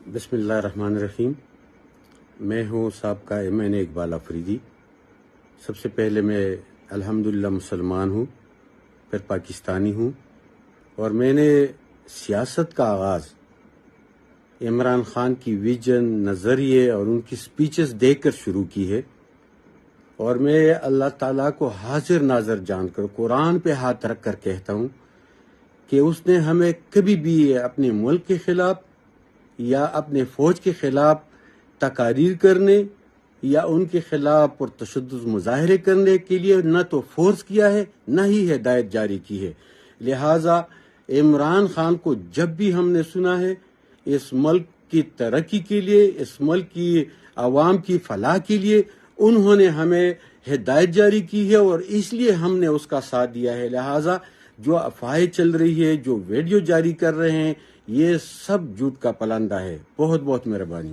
بسم اللہ الرحمن الرحیم۔ میں ہوں سابقہ MN اقبال آفریدی۔ سب سے پہلے میں الحمدللہ مسلمان ہوں، پھر پاکستانی ہوں، اور میں نے سیاست کا آغاز عمران خان کی ویژن، نظریے اور ان کی سپیچز دیکھ کر شروع کی ہے، اور میں اللہ تعالیٰ کو حاضر ناظر جان کر قرآن پہ ہاتھ رکھ کر کہتا ہوں کہ اس نے ہمیں کبھی بھی اپنے ملک کے خلاف یا اپنے فوج کے خلاف تقاریر کرنے یا ان کے خلاف پرتشدد مظاہرے کرنے کے لیے نہ تو فورس کیا ہے، نہ ہی ہدایت جاری کی ہے۔ لہٰذا عمران خان کو جب بھی ہم نے سنا ہے اس ملک کی ترقی کے لیے، اس ملک کی عوام کی فلاح کے لیے انہوں نے ہمیں ہدایت جاری کی ہے، اور اس لیے ہم نے اس کا ساتھ دیا ہے۔ لہٰذا جو افواہیں چل رہی ہے، جو ویڈیو جاری کر رہے ہیں، یہ سب جھوٹ کا پلندہ ہے۔ بہت بہت مہربانی۔